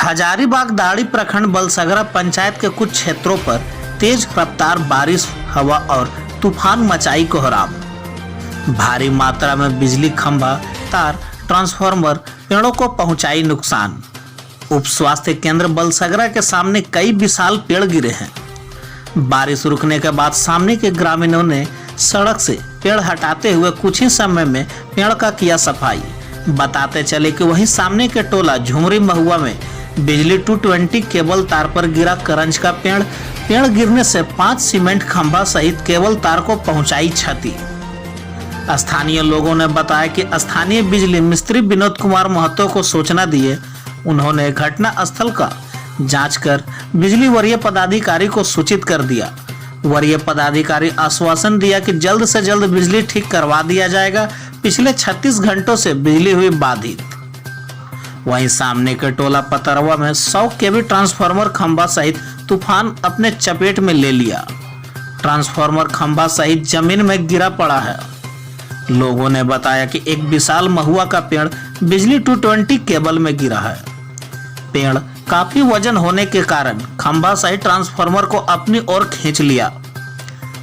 हजारीबाग दाड़ी प्रखंड बलसगरा पंचायत के कुछ क्षेत्रों पर तेज रफ्तार बारिश, हवा और तूफान मचाई कोहराम। भारी मात्रा में बिजली खंभा, तार, ट्रांसफार्मर, पेड़ों को पहुंचाई नुकसान। उप स्वास्थ्य केंद्र बलसगरा के सामने कई विशाल पेड़ गिरे हैं। बारिश रुकने के बाद सामने के ग्रामीणों ने सड़क से पेड़ हटाते हुए कुछ ही समय में पेड़ का किया सफाई। बताते चले कि वहीं सामने के टोला झुमरी महुआ में बिजली 220 केबल तार पर गिरा करंज का पेड़ गिरने से 5 सीमेंट खंभा सहित केबल तार को पहुंचाई क्षति। स्थानीय लोगों ने बताया कि स्थानीय बिजली मिस्त्री विनोद कुमार महतो को सूचना दिए। उन्होंने घटना स्थल का जांच कर बिजली वरीय पदाधिकारी को सूचित कर दिया। वरीय पदाधिकारी आश्वासन दिया कि जल्द से जल्द बिजली ठीक करवा दिया जाएगा। पिछले 36 घंटों से बिजली हुई बाधित। वहीं सामने के टोला पतरवा में 100 केवी ट्रांसफार्मर खंभा सहित तूफान अपने चपेट में ले लिया। ट्रांसफार्मर खंभा सहित जमीन में गिरा पड़ा है। लोगों ने बताया कि एक विशाल महुआ का पेड़ बिजली 220 केबल में गिरा है। पेड़ काफी वजन होने के कारण खंभा सहित ट्रांसफार्मर को अपनी ओर खींच लिया,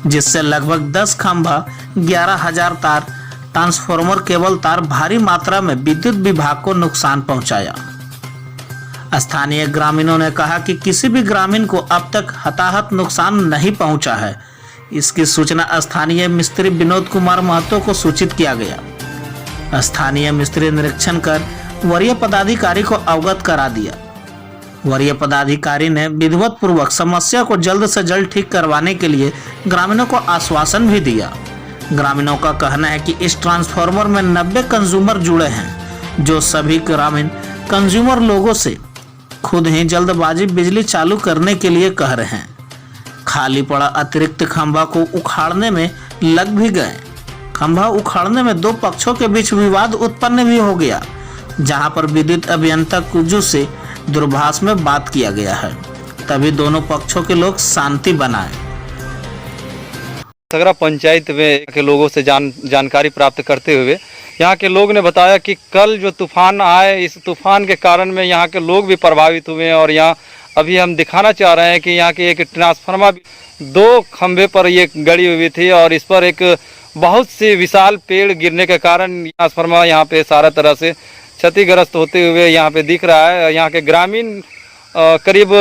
जिससे लगभग 10 खंभा, 11,000 तार, ट्रांसफार्मर केबल तार भारी मात्रा में विद्युत विभाग को नुकसान पहुंचाया। स्थानीय ग्रामीणों ने कहा कि किसी भी ग्रामीण को अब तक हताहत नुकसान नहीं पहुंचा है। इसकी सूचना स्थानीय मिस्त्री विनोद कुमार महतो को सूचित किया गया। स्थानीय मिस्त्री निरीक्षण कर वरीय पदाधिकारी को अवगत करा दिया। वरीय पदाधिकारी ने विधिवत पूर्वक समस्या को जल्द से जल्द ठीक करवाने के लिए ग्रामीणों को आश्वासन भी दिया। ग्रामीणों का कहना है कि इस ट्रांसफार्मर में 90 कंज्यूमर जुड़े हैं, जो सभी ग्रामीण कंज्यूमर लोगों से खुद ही जल्दबाजी बिजली चालू करने के लिए कह रहे हैं। खाली पड़ा अतिरिक्त खंभा को उखाड़ने में लग भी गए। खंभा उखाड़ने में 2 पक्षों के बीच विवाद उत्पन्न भी हो गया, जहां पर विद्युत अभियंता कुजू से दूरभाष में बात किया गया है, तभी दोनों पक्षों के लोग शांति बनाए। सगरा पंचायत में के लोगों से जानकारी प्राप्त करते हुए यहाँ के लोग ने बताया कि कल जो तूफान आए, इस तूफान के कारण में यहाँ के लोग भी प्रभावित हुए हैं। और यहाँ अभी हम दिखाना चाह रहे हैं कि यहाँ के एक ट्रांसफार्मर 2 खंभे पर ये गड़ी हुई थी और इस पर एक बहुत सी विशाल पेड़ गिरने के कारण ट्रांसफार्मर यहाँ पे सारा तरह से क्षतिग्रस्त होते हुए यहाँ पे दिख रहा है। यहाँ के ग्रामीण करीब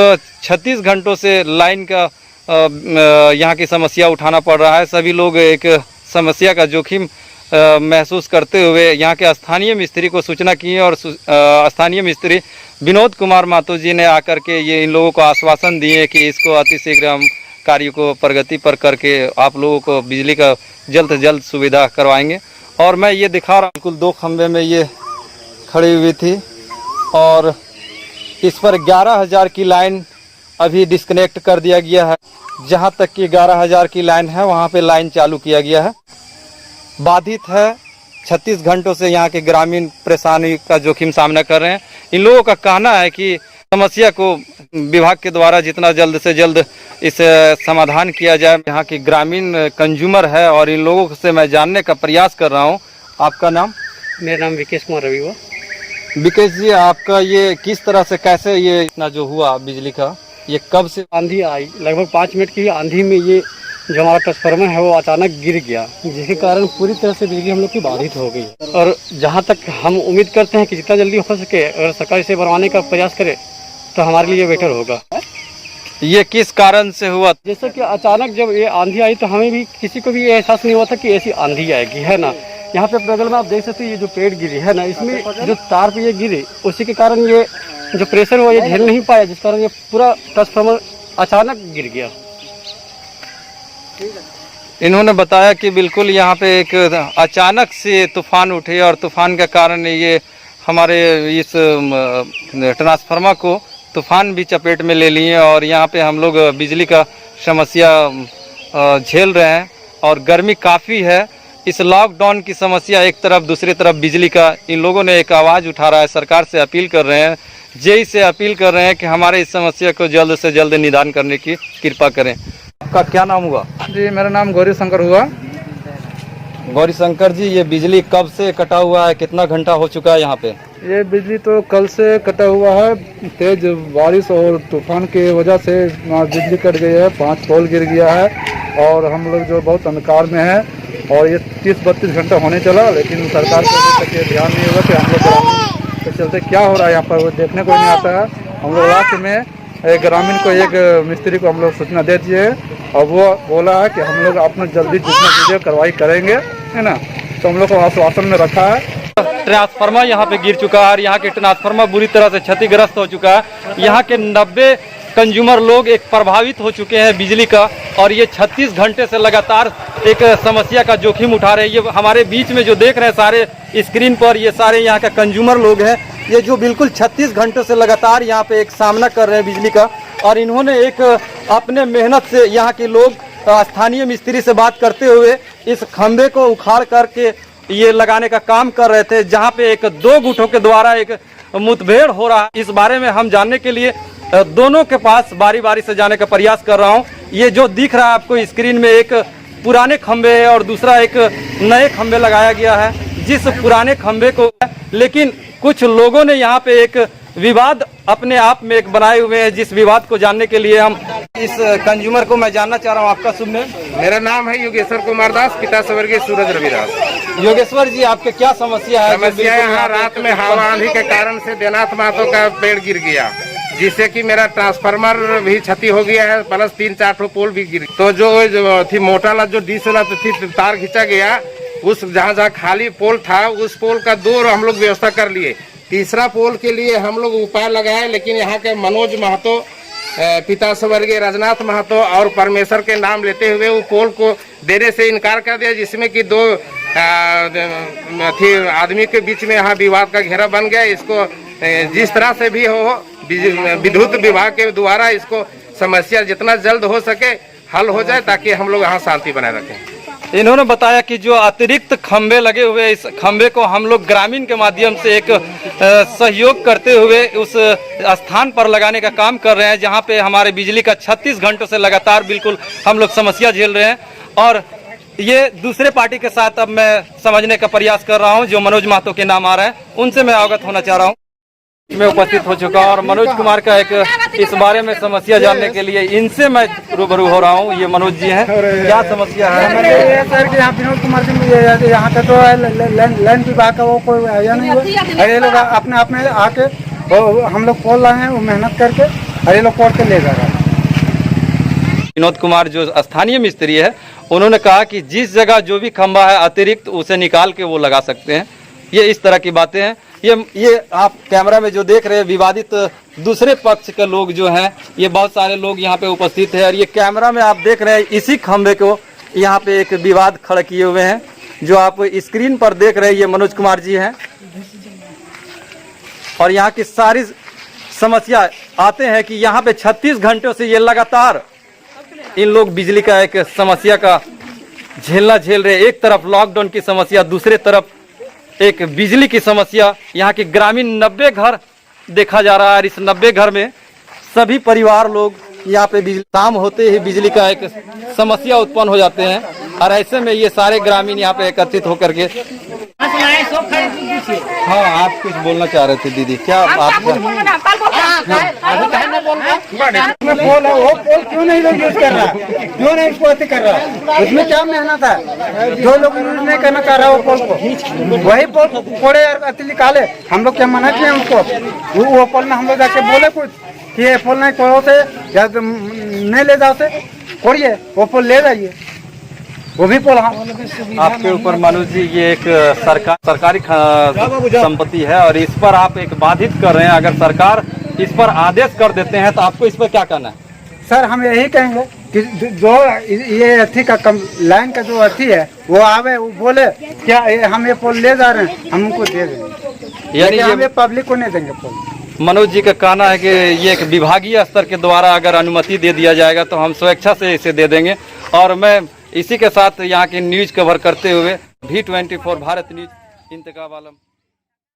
36 घंटों से लाइन का यहाँ की समस्या उठाना पड़ रहा है। सभी लोग एक समस्या का जोखिम महसूस करते हुए यहाँ के स्थानीय मिस्त्री को सूचना की और स्थानीय मिस्त्री विनोद कुमार महतो जी ने आकर के ये इन लोगों को आश्वासन दिए कि इसको अतिशीघ्र हम कार्य को प्रगति पर करके आप लोगों को बिजली का जल्द से जल्द सुविधा करवाएंगे। और मैं ये दिखा रहा हूँ, कुल 2 खंभे में ये खड़ी हुई थी और इस पर 11,000 की लाइन अभी डिस्कनेक्ट कर दिया गया है। जहां तक कि 11,000 की लाइन है वहां पे लाइन चालू किया गया है। बाधित है। 36 घंटों से यहाँ के ग्रामीण परेशानी का जोखिम सामना कर रहे हैं। इन लोगों का कहना है कि समस्या को विभाग के द्वारा जितना जल्द से जल्द इस समाधान किया जाए। यहाँ की ग्रामीण कंज्यूमर है और इन लोगों से मैं जानने का प्रयास कर रहा हूँ। आपका नाम? मेरा नाम विकेश कुमार रवि हुआ। विकेश जी, आपका ये किस तरह से कैसे ये इतना जो हुआ बिजली का, ये कब से? आंधी आई, लगभग 5 मिनट की आंधी में ये जो हमारा ट्रांसफार्मर है वो अचानक गिर गया, जिसके कारण पूरी तरह से बिजली हम लोग की बाधित हो गई। और जहां तक हम उम्मीद करते हैं कि जितना जल्दी हो सके अगर सरकार इसे बनवाने का प्रयास करे तो हमारे लिए बेटर होगा। ये किस कारण से हुआ? जैसे कि अचानक जब ये आंधी आई तो हमें भी किसी को भी ये एहसास नहीं हुआ था कि ऐसी आंधी आएगी, है ना। यहाँ पे बगल में आप देख सकते हैं ये जो पेड़ गिरी है ना, इसमें जो तार पे ये गिरी उसी के कारण ये जो प्रेशर हुआ ये झेल नहीं पाया, जिस कारण ये पूरा ट्रांसफार्मर अचानक गिर गया। इन्होंने बताया कि बिल्कुल यहाँ पे एक अचानक से तूफान उठे और तूफान के कारण ये हमारे इस ट्रांसफार्मर को तूफान भी चपेट में ले लिए और यहाँ पे हम लोग बिजली का समस्या झेल रहे हैं और गर्मी काफ़ी है। इस लॉकडाउन की समस्या एक तरफ, दूसरी तरफ बिजली का, इन लोगों ने एक आवाज़ उठा रहा है। सरकार से अपील कर रहे हैं, जेई से अपील कर रहे हैं कि हमारे इस समस्या को जल्द से जल्द निदान करने की कृपा करें। आपका क्या नाम हुआ? जी, मेरा नाम गौरी शंकर हुआ। गौरी शंकर जी, ये बिजली कब से कटा हुआ है, कितना घंटा हो चुका है यहाँ पे? ये बिजली तो कल से कटा हुआ है। तेज बारिश और तूफान की वजह से बिजली कट गई है, 5 पोल गिर गया है और हम लोग जो बहुत अंधकार में है और ये 30-32 घंटा होने चला, लेकिन सरकार को अभी तक ये ध्यान नहीं होगा कि हम लोग ग्रामीण के चलते क्या हो रहा है यहाँ पर, वो देखने को नहीं आता है। हम लोग रात में एक ग्रामीण को, एक मिस्त्री को हम लोग सूचना दे दिए और वो बोला है कि हम लोग अपना जल्दी जितना कीजिए कार्रवाई करेंगे, है ना। तो हम लोग को आश्वासन में रखा है। ट्रांसफार्मर यहाँ पे गिर चुका है और यहाँ के ट्रांसफार्मर बुरी तरह से क्षतिग्रस्त हो चुका है। यहाँ के 90 कंज्यूमर लोग एक प्रभावित हो चुके हैं बिजली का, और ये 36 घंटे से लगातार एक समस्या का जोखिम उठा रहे हैं। ये हमारे बीच में जो देख रहे हैं सारे स्क्रीन पर, ये सारे यहाँ के कंज्यूमर लोग हैं, ये जो बिल्कुल 36 घंटे से लगातार यहाँ पे एक सामना कर रहे हैं बिजली का। और इन्होंने एक अपने मेहनत से, यहाँ के लोग स्थानीय मिस्त्री से बात करते हुए इस खंभे को उखाड़ करके ये लगाने का काम कर रहे थे, जहाँ पे एक 2 गुटों के द्वारा एक मुठभेड़ हो रहा है। इस बारे में हम जानने के लिए दोनों के पास बारी बारी से जाने का प्रयास कर रहा हूँ। ये जो दिख रहा है आपको स्क्रीन में, एक पुराने खंभे है और दूसरा एक नए खंभे लगाया गया है। जिस पुराने खंभे को, लेकिन कुछ लोगों ने यहाँ पे एक विवाद अपने आप में एक बनाए हुए हैं, जिस विवाद को जानने के लिए हम इस कंज्यूमर को मैं जानना चाह रहा हूँ। आपका शुभ नाम? मेरा नाम है योगेश्वर कुमार दास, पिता स्वर्गीय सूरज रविदास। योगेश्वर जी, आपके क्या समस्या है? समस्या यहाँ रात में हवा आंधी के कारण से देनाथ महतो का पेड़ गिर गया, जिससे कि मेरा ट्रांसफार्मर भी क्षति हो गया है, प्लस 3-4 पोल भी गिर। तो जो थी मोटा वाला जो डिश वाला थी तार खींचा गया, उस जहाँ खाली पोल था उस पोल का 2 हम लोग व्यवस्था कर लिए। तीसरा पोल के लिए हम लोग उपाय लगाए, लेकिन यहाँ के मनोज महतो, पिता स्वर्गीय राजनाथ महतो और परमेश्वर के नाम लेते हुए वो पोल को देने से इनकार कर दिया, जिसमें कि 2 आदमी के बीच में यहाँ विवाद का घेरा बन गया। इसको जिस तरह से भी हो विद्युत विभाग के द्वारा इसको समस्या जितना जल्द हो सके हल हो जाए, ताकि हम लोग यहाँ शांति बनाए रखें। इन्होंने बताया कि जो अतिरिक्त खंभे लगे हुए, इस खंभे को हम लोग ग्रामीण के माध्यम से एक सहयोग करते हुए उस स्थान पर लगाने का काम कर रहे हैं, जहां पे हमारे बिजली का 36 घंटों से लगातार बिल्कुल हम लोग समस्या झेल रहे हैं। और ये दूसरे पार्टी के साथ अब मैं समझने का प्रयास कर रहा हूं, जो मनोज महतो के नाम आ रहे हैं, उनसे मैं अवगत होना चाह रहा हूँ। मैं उपस्थित हो चुका और मनोज कुमार का एक इस बारे में समस्या जानने के लिए इनसे मैं रूबरू हो रहा हूँ। ये मनोज जी हैं, क्या समस्या है? सर कि यहाँ विनोद कुमार जी यहाँ का तो लाइन विभाग का वो कोई आया नहीं हुआ, अरे लोग अपने आप में आके हम लोग पोल लाए हैं, वो मेहनत करके अरे लोग पोल के ले जा रहे हैं। विनोद कुमार जो स्थानीय मिस्त्री है, उन्होंने कहा कि जिस जगह जो भी खंभा है अतिरिक्त उसे निकाल के वो लगा सकते हैं। ये इस तरह की बातें हैं। ये आप कैमरा में जो देख रहे हैं, विवादित दूसरे पक्ष के लोग जो हैं, ये बहुत सारे लोग यहाँ पे उपस्थित है। और ये कैमरा में आप देख रहे हैं, इसी खंभे को यहाँ पे एक विवाद खड़ा किए हुए हैं, जो आप स्क्रीन पर देख रहे हैं। ये मनोज कुमार जी हैं और यहाँ की सारी समस्या आते हैं कि यहाँ पे 36 घंटों से ये लगातार इन लोग बिजली का एक समस्या का झेल रहे। एक तरफ लॉकडाउन की समस्या, दूसरे तरफ एक बिजली की समस्या। यहाँ के ग्रामीण 90 घर देखा जा रहा है और इस 90 घर में सभी परिवार लोग यहाँ पे बिजली, शाम होते ही बिजली का एक समस्या उत्पन्न हो जाते हैं। और ऐसे में ये सारे ग्रामीण यहाँ पे एकत्रित होकर के, हाँ आप कुछ बोलना चाह रहे थे दीदी, क्या आप? पोल है वो पोल क्यों नहीं लोग यूज कर रहा, क्यों नहीं इसको अति कर रहा, उसमें क्या मेहनत है? जो लोग यूज नहीं करना चाह रहा वो पोल को, वही पोल फोड़े और अति निकाले। हम लोग क्या मना किए उनको? वो पोल में हम लोग जाके बोले कुछ कि ये पोल नहीं कोई से या नहीं ले जाओ से कोड़िए, वो पोल ले जाइए, वो भी पोल। हाँ, आपके ऊपर मनोज जी ये एक सरकारी संपत्ति है और इस पर आप एक बाधित कर रहे हैं। अगर सरकार इस पर आदेश कर देते हैं तो आपको इस पर क्या करना है? सर हम यही कहेंगे कि जो ये अथी का लाइन का जो अथी है वो आवे, वो बोले क्या हम ये पोल ले जा रहे हैं, हम उनको दे देंगे, यानी हम ये पब्लिक को नहीं देंगे पोल। मनोज जी का कहना है कि ये एक विभागीय स्तर के द्वारा अगर अनुमति दे दिया जाएगा तो हम स्वेच्छा से इसे दे देंगे। और मैं इसी के साथ यहाँ की न्यूज कवर करते हुए V24 भारत न्यूज इंतकाब आलम।